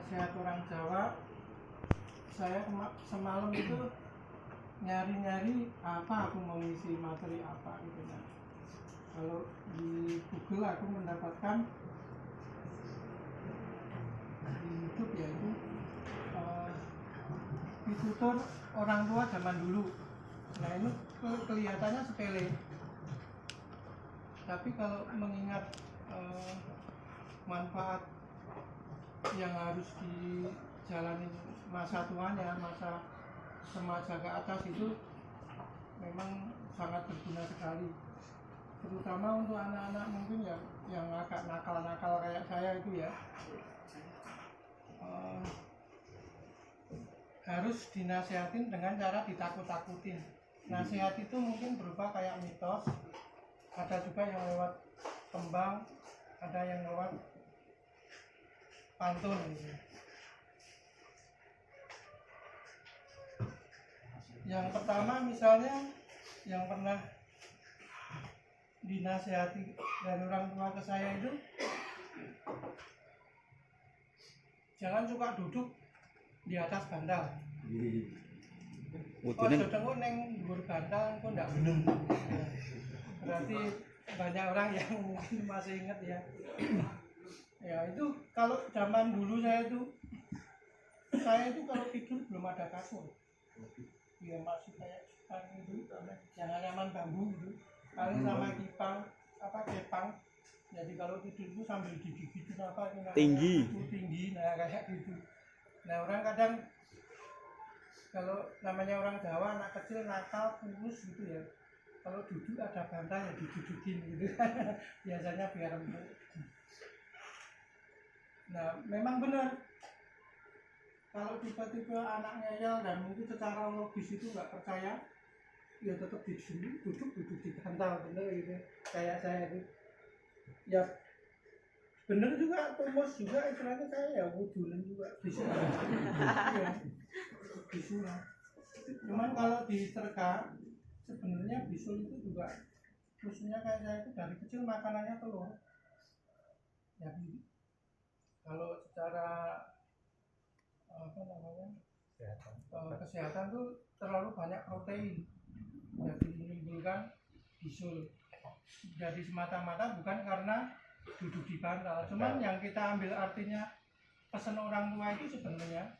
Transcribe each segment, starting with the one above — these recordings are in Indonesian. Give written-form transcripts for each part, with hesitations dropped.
nasihat orang Jawa, saya semalam itu nyari-nyari apa aku mau ngisi materi apa gitu. Nah, kalau di Google aku mendapatkan di YouTube ya itu ditutur orang tua zaman dulu. Nah ini kelihatannya sepele, tapi kalau mengingat manfaat yang harus dijalani masa tuanya, masa remaja ke atas itu memang sangat berguna sekali, terutama untuk anak-anak mungkin ya yang agak nakal-nakal kayak saya itu ya, harus dinasihatin dengan cara ditakut-takutin. Nasihat itu mungkin berupa kayak mitos, ada juga yang lewat tembang, ada yang lewat pantun gitu. Yang pertama misalnya yang pernah dinasihati dari orang tua ke saya itu, jangan suka duduk di atas bantal. Oh, sedang neng dhuwur bantal kok ndak bener. Berarti banyak orang yang mungkin masih ingat ya. Ya itu kalau zaman dulu saya itu kalau tidur belum ada kasur. Ya masih kayak itu yang anyaman bambu gitu. Paling sama kepang. Jadi kalau tidur itu sambil digigit apa tinggi. Nah kayak gitu. Nah orang kadang kalau namanya orang Jawa anak kecil nakal kurus gitu ya, kalau duduk ada bantal ya didudukin gitu biasanya biar empuk. Nah memang benar kalau tiba-tiba anak ngeyel dan mungkin secara logis itu nggak percaya, ya tetap duduk di bantal bener gitu kayak saya itu ya. Bener juga, Thomas juga istilahnya saya ya wudulan juga bisa. Ya, bisa. Cuman kalau diterka sebenarnya bisul itu juga khususnya kayak saya itu dari kecil makanannya telur. Ya, kalau secara kesehatan tuh terlalu banyak protein, jadi menimbulkan bisul. Jadi semata-mata bukan karena duduk di bantal, cuman yang kita ambil artinya pesan orang tua itu sebenarnya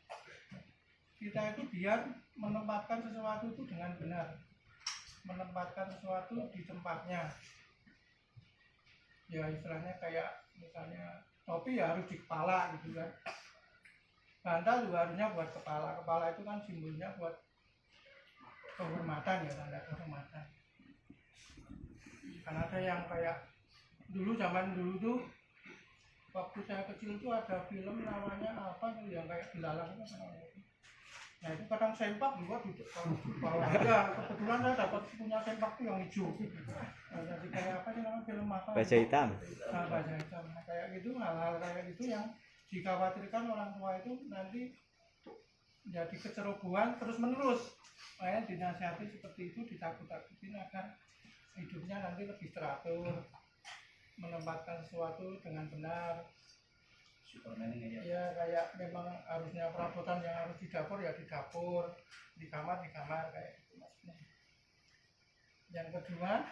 kita itu biar menempatkan sesuatu itu dengan benar, menempatkan sesuatu di tempatnya. Ya istilahnya kayak misalnya topi ya harus di kepala gitu kan, bantal juga harusnya buat kepala itu kan simbolnya buat kehormatan ya, tanda kehormatan. Kan ada yang kayak zaman dulu tuh waktu saya kecil tuh ada film namanya apa tuh yang kayak dilalang itu. Nah itu kadang sempak juga di bawah aja. Kebetulan saya dapat punya sempak tuh yang hijau. Nah, jadi kayak apa sih namanya film apa? Baja hitam. Nah, baja hitam. Nah, kayak gitu, hal-hal kayak gitu yang dikhawatirkan orang tua itu nanti jadi kecerobohan terus menerus. Makanya dinasihati seperti itu, ditakut-takutin agar hidupnya nanti lebih teratur, menempatkan sesuatu dengan benar. Ya kayak memang harusnya perabotan yang harus di dapur ya di dapur, di kamar kayak gitu maksudnya. Yang kedua,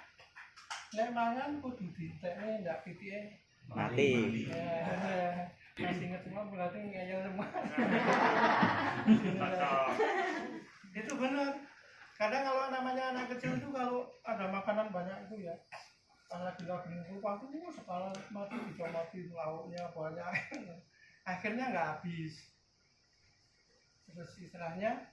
nek mangan kudu ditekne ndak pitike mati. Ya, masih ingat semua berarti ngeyel semua. Itu benar. Kadang kalau namanya anak kecil itu kalau ada makanan banyak itu ya, lagi ngumpul waktu sekali mati dicomatin lauknya banyak, akhirnya nggak habis. Terus istilahnya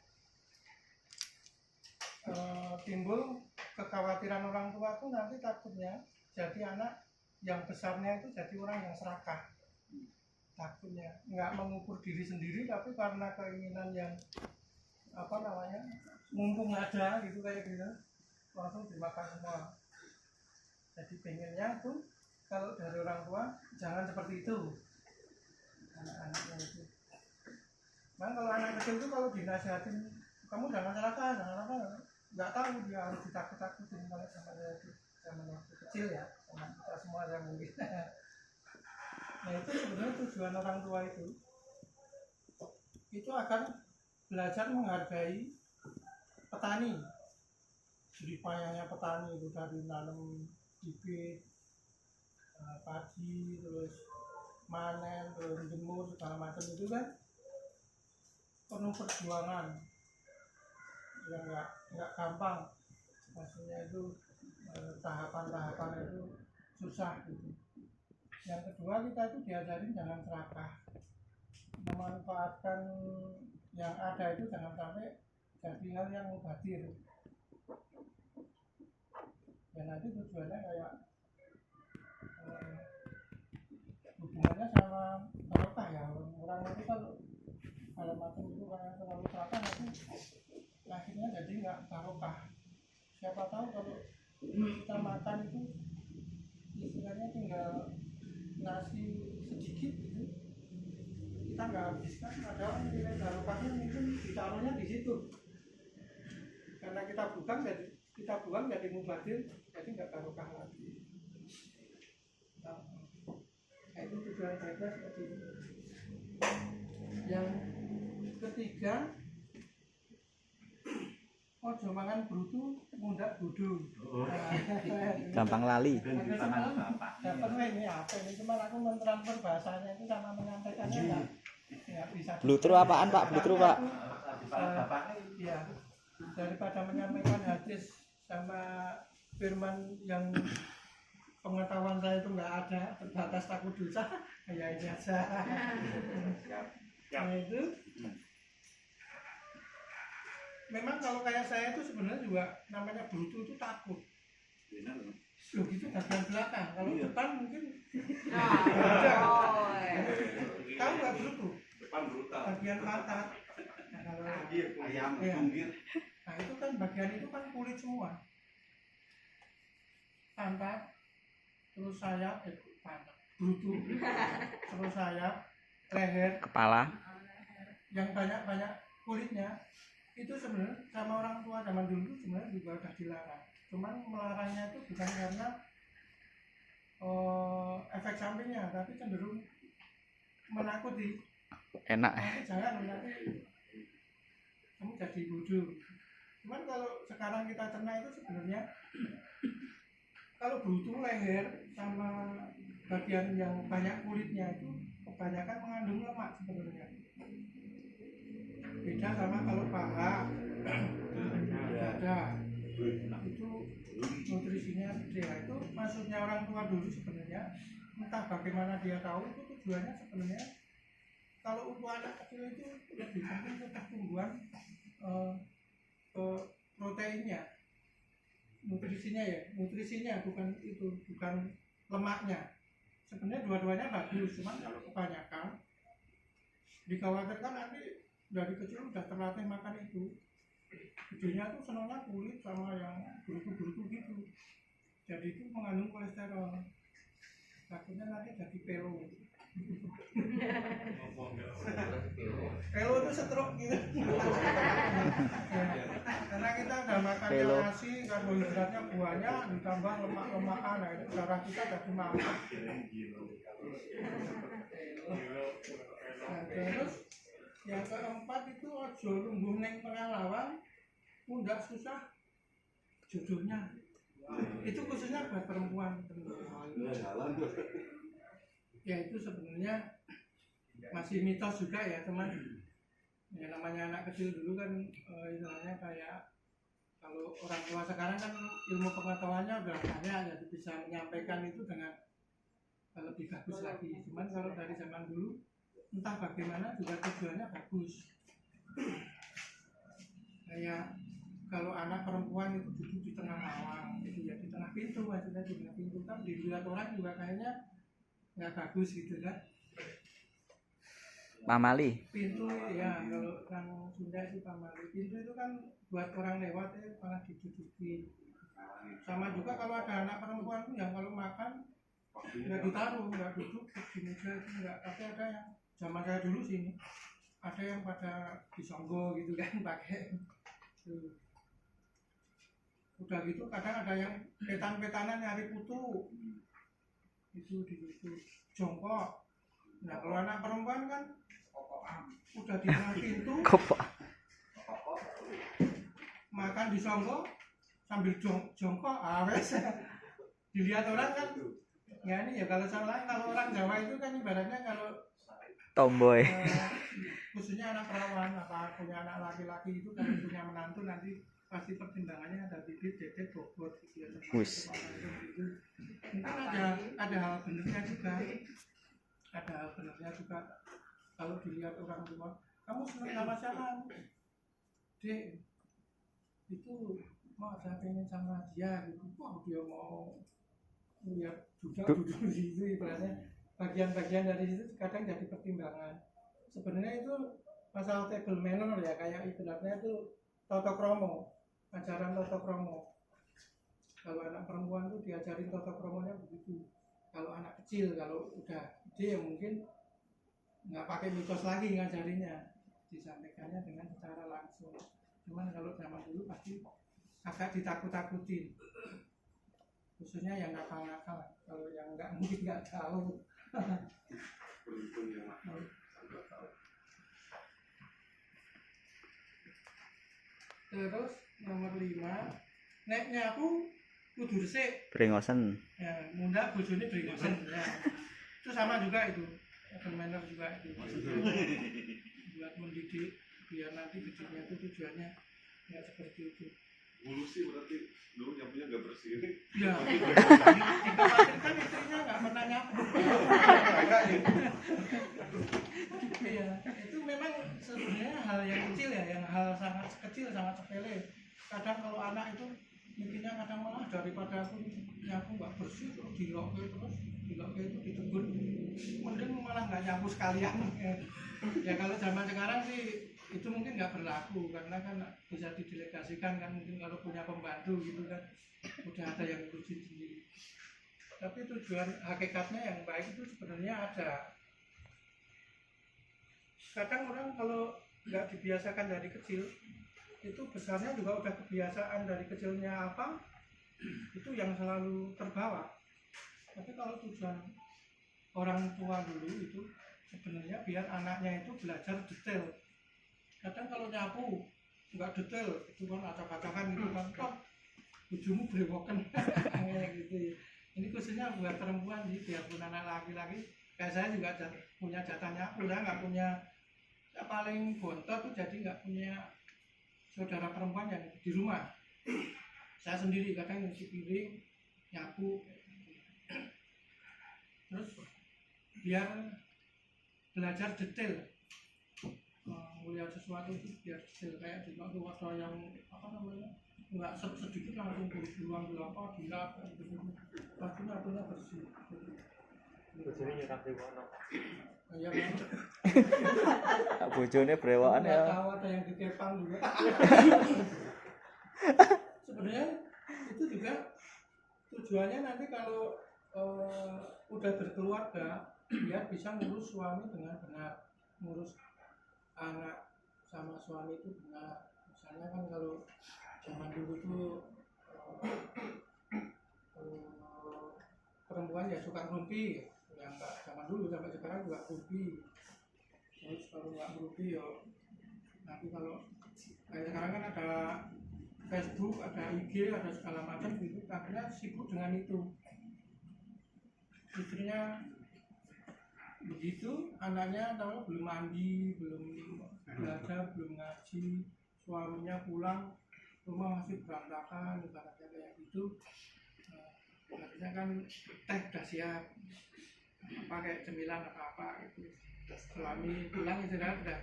timbul kekhawatiran orang tua tuh nanti takutnya jadi anak yang besarnya itu jadi orang yang serakah, takutnya nggak mengukur diri sendiri tapi karena keinginan yang mumpung ada gitu kayak gitu langsung dimakan semua. Jadi pengennya tuh kalau dari orang tua jangan seperti itu anak-anaknya itu. Nah kalau anak kecil tuh kalau dinasihatin kamu jangan serakah, nggak tahu dia harus ditakut-takutin kalau sama saya itu zaman waktu kecil ya, sama kita semua yang mungkin. Nah itu sebenarnya tujuan orang tua itu itu akan belajar menghargai petani, jerih payahnya petani itu dari nanam bibit, padi, terus manen, terus jemur segala macam itu kan penuh perjuangan, yang nggak gampang, maksudnya itu tahapan-tahapan itu susah gitu. Yang kedua, kita itu diajarin jangan serakah, memanfaatkan yang ada itu jangan sampai jadi hal yang mubazir. Ya nanti tujuannya kayak hubungannya sama barokah ya, orang itu kalau macam itu karena terlalu serakah nanti akhirnya jadi nggak barokah. Siapa tahu kalau kita makan itu istilahnya tinggal nasi sedikit gitu, kita nggak habiskan, padahal nilai barokahnya mungkin ditaruhnya di situ. Karena kita buang jadi mubazir, jadi nggak barokah lagi. Nah, itu tujuan saya seperti itu. Yang ketiga, ojo mangan brutu mundak bodoh. Gampang lali. Dapat ini apa ini, cuma aku mentransfer bahasanya itu sama menyampaikannya nggak bisa. Blutru apaan Pak? Blutru Pak? Iya, daripada menyampaikan hadis sama firman yang pengetahuan saya itu nggak ada, terbatas takut dosa, ya ini aja. Nah itu memang kalau kayak saya itu sebenarnya juga namanya brutu itu takut. Loh gitu bagian belakang, kalau depan mungkin tahu nggak brutu? Depan brutal. Bagian mata. Nah, kalau Ayam, ya. tunggir. Nah itu kan bagian itu kan kulit semua. Pantat, terus sayap, pantat, brutu, terus sayap, leher, Kepala. yang banyak kulitnya itu sebenarnya sama orang tua zaman dulu sebenarnya juga sudah dilarang. Cuman melarangnya itu bukan karena efek sampingnya, tapi cenderung menakuti. Enak. Nanti jangan, nanti kamu jadi bodoh. Cuman kalau sekarang kita cerna itu sebenarnya kalau brutu leher sama bagian yang banyak kulitnya itu kebanyakan mengandung lemak sebenarnya. Beda sama kalau paha, dada, itu nutrisinya gede. Itu maksudnya orang tua dulu sebenarnya, entah bagaimana dia tahu, itu tujuannya sebenarnya kalau untuk anak kecil itu lebih penting ke pertumbuhan proteinnya, nutrisinya bukan itu, bukan lemaknya. Sebenarnya dua-duanya bagus, cuman kalau kebanyakan dikhawatirkan nanti dari kecil udah terlatih makan itu, gedenya tuh senangnya kulit sama yang berutu-berutu gitu, jadi itu mengandung kolesterol, takutnya nanti jadi pelo. Pelo itu stroke gitu. Ya, karena kita udah makan yang nasi, karbohidratnya banyak, ditambah lemak-lemakan, nah itu darah kita jadi mangap. Nah, terus yang keempat itu ojo lumbung neng pengalaman, pundak susah jodohnya. Itu khususnya buat perempuan. Ya itu sebenarnya masih mitos juga ya teman. Ya namanya anak kecil dulu kan istilahnya kayak kalau orang tua sekarang kan ilmu pengetahuannya udah banyak, jadi bisa menyampaikan itu dengan lebih bagus lagi. Cuman kalau dari zaman dulu entah bagaimana juga tujuannya bagus. Kayak kalau anak perempuan itu duduk di tengah lawang, gitu ya, di tengah pintu, maksudnya di tengah pintu kan dilihat orang juga kayaknya nggak bagus gitu kan. Pamali. Pintu ya, kalau orang Sunda itu pamali. Pintu itu kan buat orang lewat ya malah diduduki. Sama juga kalau ada anak perempuan itu yang kalau makan nggak ditaruh, nggak duduk di meja itu nggak. Tapi ada yang zaman saya dulu sini, ada yang pada disonggo gitu kan pakai. Tuh. Udah gitu kadang ada yang petan-petanan nyari putu, itu di situ jongkok, Nah kalau anak perempuan kan udah di tengah pintu, Kopok. makan di songko sambil jongkok, wes. Dilihat orang kan, ya ini ya kalau orang Jawa itu kan ibaratnya kalau Tomboy. khususnya anak perawan apa punya anak laki-laki itu kalau punya menantu nanti pasti pertimbangannya ada bibit, dedek, bobot gitu ya. Wis. Mungkin ada hal benernya juga. Ada hal benernya juga kalau dilihat orang tua, kamu senang sama siapa? Dek, itu mau saya pengen sama dia gitu. Wah dia mau lihat duduk di situ ibaratnya bagian-bagian dari situ kadang jadi pertimbangan. Sebenarnya itu masalah table manner ya, kayak ibaratnya itu tata kromo, ajaran tata kromo. Kalau anak perempuan tuh diajarin tata kromonya begitu. Kalau anak kecil, kalau udah gede ya mungkin nggak pakai mitos lagi ngajarinya, disampaikannya dengan secara langsung. Cuman kalau zaman dulu pasti agak ditakut-takutin, khususnya yang nakal-nakal. Kalau yang nggak mungkin nggak tahu. Terus nomor 5, nek nyapu kudu resik. Brengosen. Ya, munda bojone brengosen. Ya. Itu sama juga itu. Manner juga itu. Buat mendidik biar nanti gedenya itu tujuannya nggak seperti itu. Bulu sih berarti dulu nyapunya nggak bersih. Ya. Dikhawatirkan istrinya nggak pernah nyapu. Iya, itu memang sebenarnya hal yang kecil ya, yang hal sangat kecil, sangat sepele. Kadang kalau anak itu mikirnya kadang malah daripada aku nyapu nggak bersih terus dilokke itu ditegur, mending malah nggak nyapu sekalian. Ya kalau zaman sekarang sih itu mungkin nggak berlaku karena kan bisa didelegasikan kan, mungkin kalau punya pembantu gitu kan udah ada yang ngurusin sendiri. Tapi tujuan hakikatnya yang baik itu sebenarnya ada. Kadang orang kalau nggak dibiasakan dari kecil, itu besarnya juga udah kebiasaan dari kecilnya apa, itu yang selalu terbawa. Tapi kalau tujuan orang tua dulu itu sebenarnya biar anaknya itu belajar detail. Kadang kalau nyapu nggak detail, itu kan acak-acakan gitu kan, kok ujungmu berewokan kayak gitu. Ini khususnya buat perempuan sih, biarpun anak laki-laki, kayak saya juga punya jatah nyapu, saya nggak punya. Ya, paling bontot tuh jadi nggak punya saudara perempuan yang di rumah. Saya sendiri kadang nyuci piring, nyapu. Terus biar belajar detail, melihat sesuatu itu biar detail, kayak di waktu yang apa namanya nggak sedikit langsung buang apa dilap gitu. Pasti nyapunya bersih. Bojone nyetak dewono. Ya, Bojone brewokan ya. tahu ada yang dikepang juga. Sebenarnya itu juga tujuannya nanti kalau udah berkeluarga biar bisa ngurus suami dengan benar, ngurus anak sama suami itu benar. Misalnya kan kalau zaman dulu tuh perempuan ya suka ngerumpi, ya enggak, zaman dulu sampai sekarang juga ngerumpi. Terus kalau nggak ngerumpi ya nanti kalau kayak sekarang kan ada Facebook, ada IG, ada segala macam gitu, akhirnya sibuk dengan itu. Istrinya begitu, anaknya tahu belum mandi, belum belajar, belum ngaji, suaminya pulang rumah masih berantakan, ibaratnya kayak gitu. Akhirnya kan teh udah siap, pakai cemilan apa gitu. Suami pulang istirahat udah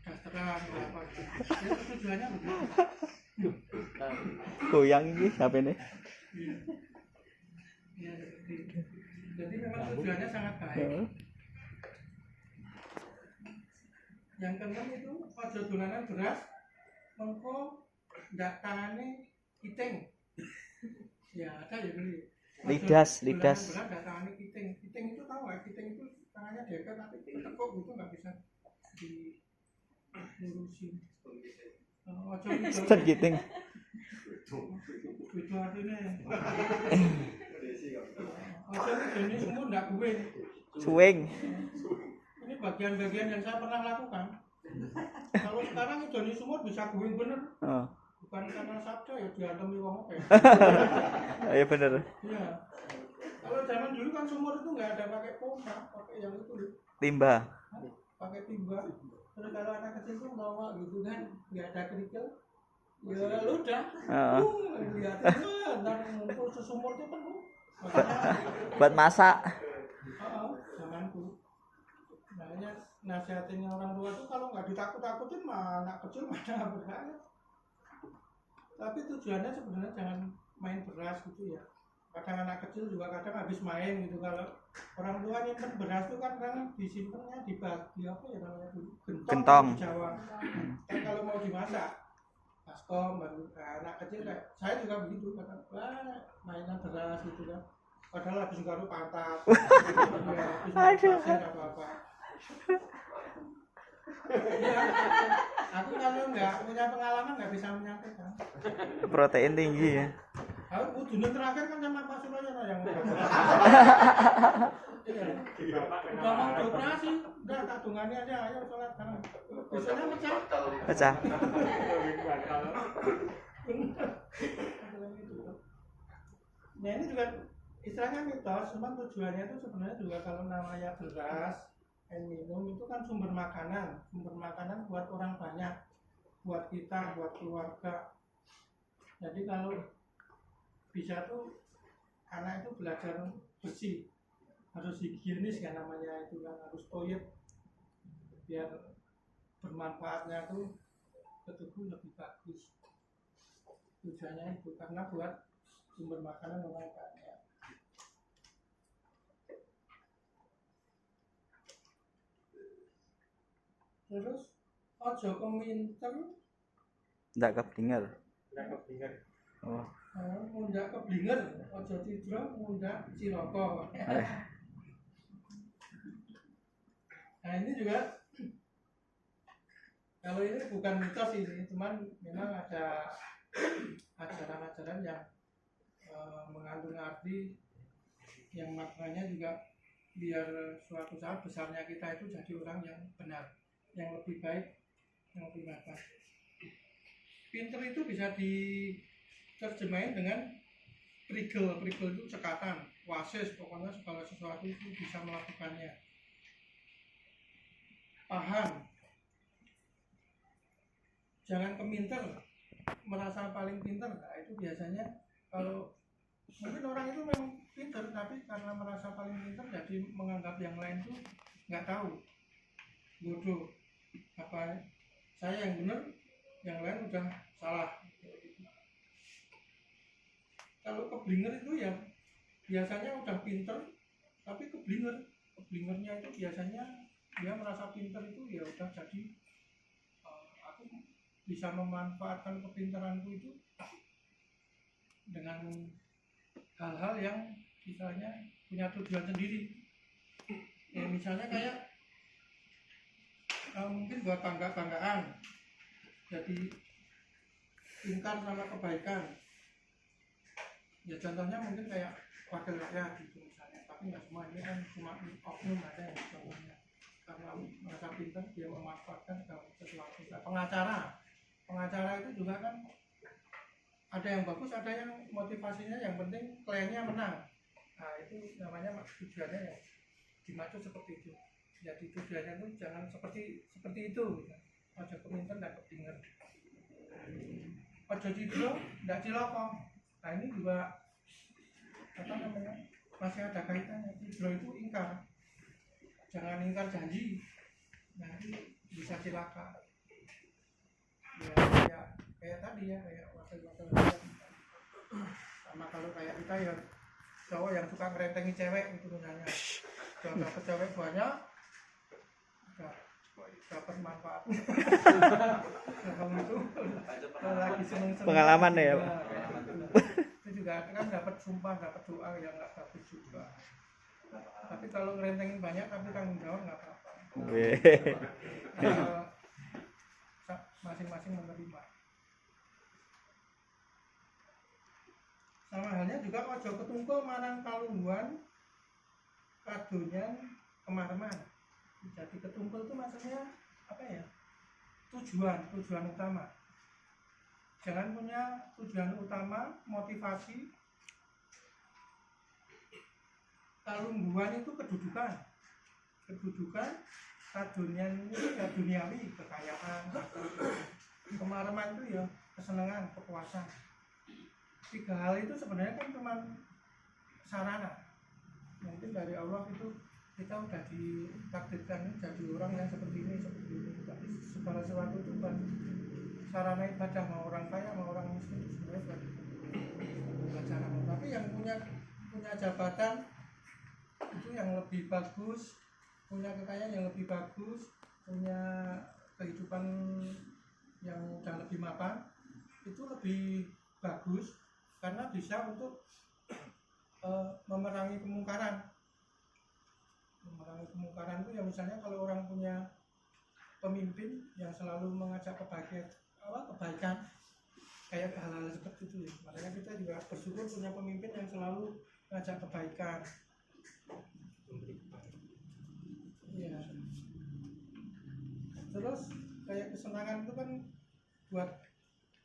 dasteran apa gitu. Itu tujuannya begitu. Goyang ini HP-ne. Ya, seperti itu. Jadi memang tujuannya sangat baik. Yang keenam itu ojo dolanan beras, mengko ndak tangane kiting. Ya ada ya beli. Lidas. Beras ndak tangane kiting. Kiting itu tahu ya, kiting itu tangannya dekat tapi tekuk gitu nggak bisa dilurusin. Ojo Start giting. itu artinya. Ojo ini semua ndak kuing. Suwing. bagian-bagian yang saya pernah lakukan. Kalau sekarang Joni Sumur bisa going bener, Oh. bukan karena sabda ya diantemi wong oke. Iya bener. Iya. Kalau zaman dulu kan sumur itu nggak ada pakai pompa, pakai yang itu loh, Timba. pakai timba. Terus kalau anak kecil tuh bawa gitu kan, nggak ada kerikil, ya udah, Heeh. lihatin ntar ngumpul sesumur itu penuh. Makanya, Buat masak. zamanku. Makanya nasihatinnya orang tua tuh kalau nggak ditakut-takutin mah anak kecil mana berani. Tapi tujuannya sebenarnya jangan main beras gitu ya. Kadang anak kecil juga kadang habis main gitu. Kalau orang tua nyimpen beras itu kan kadang disimpannya di apa ya namanya dulu, Gentong. di Jawa. Kan kalau mau dimasak baskom baru anak kecil kayak saya juga begitu kadang mainan beras gitu kan. Padahal habis garuk pantat, habis pasir apa-apa. Ya, aku kalau nggak punya pengalaman nggak bisa menyampaikan. Protein tinggi ya. Aku dunia terakhir kan sama Pak Suroyono yang udah mau dioperasi, udah kandungannya aja, ayo sholat sekarang. Biasanya pecah. Pecah. Nah ini juga istilahnya mitos, cuman tujuannya itu sebenarnya juga kalau namanya beras, air minum itu kan sumber makanan buat orang banyak, buat kita, buat keluarga. Jadi kalau bisa tuh anak itu belajar bersih, harus higienis kan namanya itu kan, harus toilet biar bermanfaatnya tuh ke tubuh lebih bagus. Tujuannya itu karena buat sumber makanan orang banyak. Terus ojo keminter, Nggak keblinger. Oh. mundak keblinger, ojo tidro, mundak ciloko. Nah ini juga, kalau ini bukan mitos ini, cuman memang ada ajaran-ajaran yang mengandung arti yang maknanya juga biar suatu saat besarnya kita itu jadi orang yang benar, yang lebih baik, yang lebih baik. Pinter itu bisa diterjemahin dengan prigel itu cekatan, wasis, pokoknya segala sesuatu itu bisa melakukannya. Paham, jangan keminter, merasa paling pinter. Nah itu biasanya kalau mungkin orang itu memang pinter, tapi karena merasa paling pinter jadi menganggap yang lain tuh nggak tahu, bodoh, apa saya yang benar, yang lain udah salah. Kalau keblinger itu ya biasanya udah pinter tapi keblingernya itu biasanya dia merasa pinter itu ya udah jadi aku bisa memanfaatkan kepintaranku itu dengan hal-hal yang misalnya punya tujuan sendiri. Ya misalnya kayak mungkin buat banggaan, jadi ingkar sama kebaikan. Ya contohnya mungkin kayak wakil rakyat gitu misalnya, tapi nggak semua, ini kan cuma oknum ada yang contohnya karena merasa pintar dia memanfaatkan sesuatu. Pengacara itu juga kan ada yang bagus, ada yang motivasinya yang penting kliennya menang. Nah itu namanya tujuannya ya dimaksud seperti itu. Jadi tujuannya itu jangan seperti itu. Ojo keminter nggak keblinger, ojo cidro nggak ciloko. Nah ini juga apa namanya masih ada kaitannya. Cidro itu ingkar, jangan ingkar janji. Nah ini bisa cilaka. Ya kayak tadi ya, kayak wakil sama kalau kayak kita ya cowok yang suka ngerentengi cewek itu misalnya, kalau dapet cewek banyak dapat manfaat. Kalau itu lagi seneng-seneng Pengalaman ya, Pak. itu juga kan dapat sumpah, dapat doa yang nggak bagus juga. Tapi kalau ngerentengin banyak tapi tanggung jawab nggak apa-apa. Masing-masing menerima. Sama halnya juga ojo ketungkul manang kalungguan kadonyan kemarman. Jadi ketumpul itu maksudnya apa ya? Tujuan utama. Jangan punya tujuan utama, motivasi. Kalungguan itu kedudukan, kadunian itu ya duniawi, kekayaan, kemaraman itu ya kesenangan, kepuasan. 3 hal itu sebenarnya kan cuma sarana. Mungkin dari Allah itu kita udah ditakdirkan jadi orang yang seperti ini. Tapi segala sesuatu itu bukan sarana ibadah, mau orang kaya, mau orang miskin itu sebenarnya bukan sarana. Tapi yang punya jabatan itu yang lebih bagus, punya kekayaan yang lebih bagus, punya kehidupan yang udah lebih mapan, itu lebih bagus karena bisa untuk memerangi kemungkaran. Memerangi kemungkaran itu ya misalnya kalau orang punya pemimpin yang selalu mengajak kebaikan, kayak hal-hal seperti itu ya. Makanya kita juga bersyukur punya pemimpin yang selalu mengajak kebaikan. Iya. Terus kayak kesenangan itu kan buat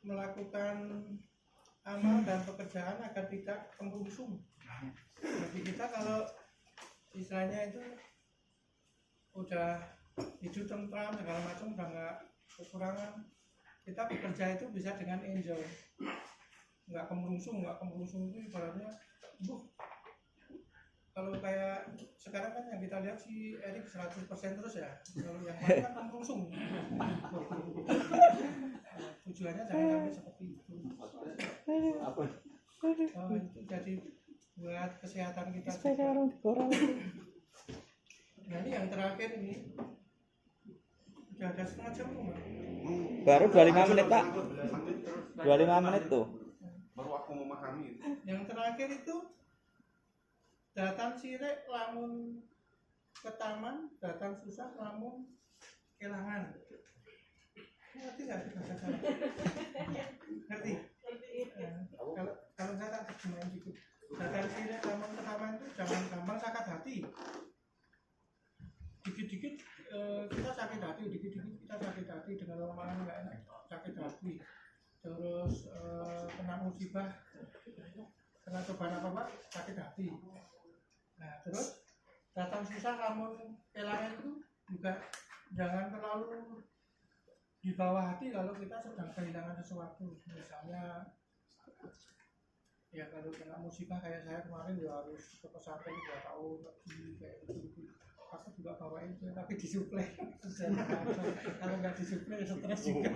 melakukan amal dan pekerjaan agar tidak kemerungsung. Jadi kita kalau istilahnya itu udah hidup tentram segala macam, udah nggak kekurangan, kita bekerja itu bisa dengan enjoy, nggak kemerungsung itu ibaratnya kalau kayak sekarang kan yang kita lihat si Erik 100% terus ya, kalau yang lain kan kemerungsung. Tujuannya jangan sampai seperti itu. Itu jadi buat kesehatan kita juga. Nah ini yang terakhir ini udah ada setengah jam Pak. Baru 25 menit Pak. 25 menit tuh. Baru aku memahami. Yang terakhir itu datang sirek lamun ke taman, datang susah lamun kelangan. Ngerti nggak sih bahasa Jawa? Ngerti? Kalau saya tak terjemahin gitu. Datang sirek lamun ke taman itu jangan gampang sakit hati. Dikit-dikit kita sakit hati, kita sakit hati dengan omongan nggak enak, sakit hati. Terus kena musibah, kena cobaan apa sakit hati. Nah terus datang susah lamun kelangan itu juga jangan terlalu di bawah hati kalau kita sedang kehilangan sesuatu. Misalnya ya kalau kena musibah kayak saya kemarin ya harus ke pesantren 2 tahun lagi kayak gitu. Aku juga bawain itu tapi disuplai. Kalau nggak disuplai ya stres juga.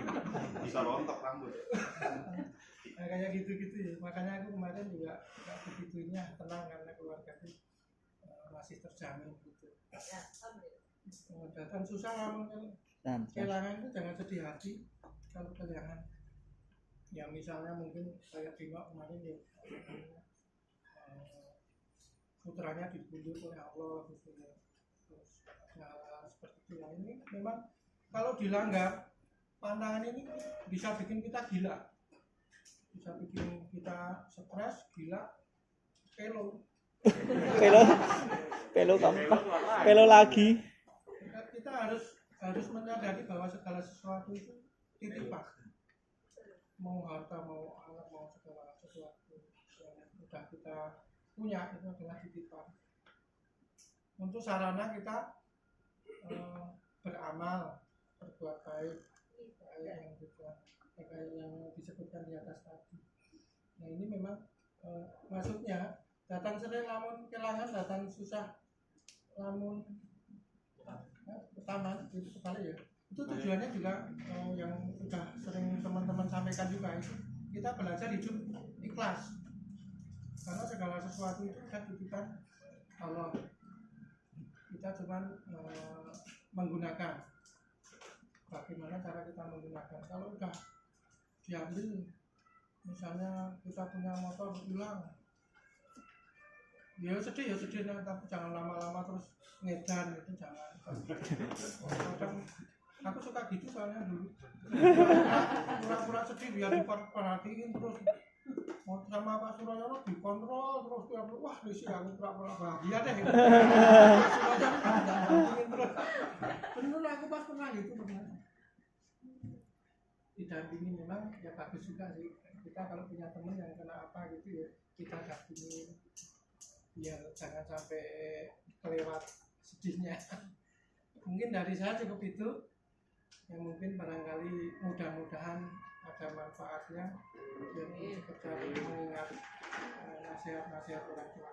Bisa rontok rambut. Nah, kayak gitu-gitu ya. Makanya aku kemarin juga nggak begitunya tenang karena keluarga itu masih terjamin gitu. Datang susah lamun kehilangan itu jangan sedih hati kalau kehilangan. Ya misalnya mungkin kayak Bima kemarin ya putranya dibunuh oleh Allah gitu ya. Terus seperti itu ya. Ini memang kalau dilanggar pantangan ini bisa bikin kita gila, bisa bikin kita stres, gila, pelo lagi. Kita harus menyadari bahwa segala sesuatu itu titipan, mau harta, mau anak, mau segala sesuatu yang sudah kita punya itu adalah titipan. Untuk sarana kita beramal, berbuat baik, kayak yang disebutkan di atas tadi. Nah ini memang maksudnya datang sering lamun kelangan, datang susah lamun taman itu sekali ya. Itu tujuannya juga yang sudah sering teman-teman sampaikan juga itu kita belajar hidup ikhlas karena segala sesuatu itu kan titipan Allah. Kita cuma menggunakan bagaimana cara kita menggunakan. Kalau udah diambil misalnya kita punya motor hilang ya sedih nah, tapi jangan lama-lama terus ngedan itu jangan. Kadang aku suka gitu soalnya dulu pura-pura sedih biar diperhatiin terus mau sama Pak Suryono dikontrol terus wah disi aku pura-pura bahagia deh gitu. Terus mas pernah gitu pernah didampingi, memang ya bagus juga sih kita kalau punya temen yang kena apa gitu ya kita dampingi biar jangan sampai kelewat sedihnya. Mungkin dari saya cukup itu yang mungkin barangkali mudah-mudahan ada manfaatnya dan sekedar mengingat nasihat-nasihat orang tua.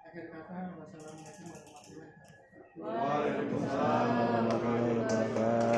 Akhir kata, wassalamualaikum warahmatullahi wabarakatuh. Waalaikumsalam warahmatullahi wabarakatuh.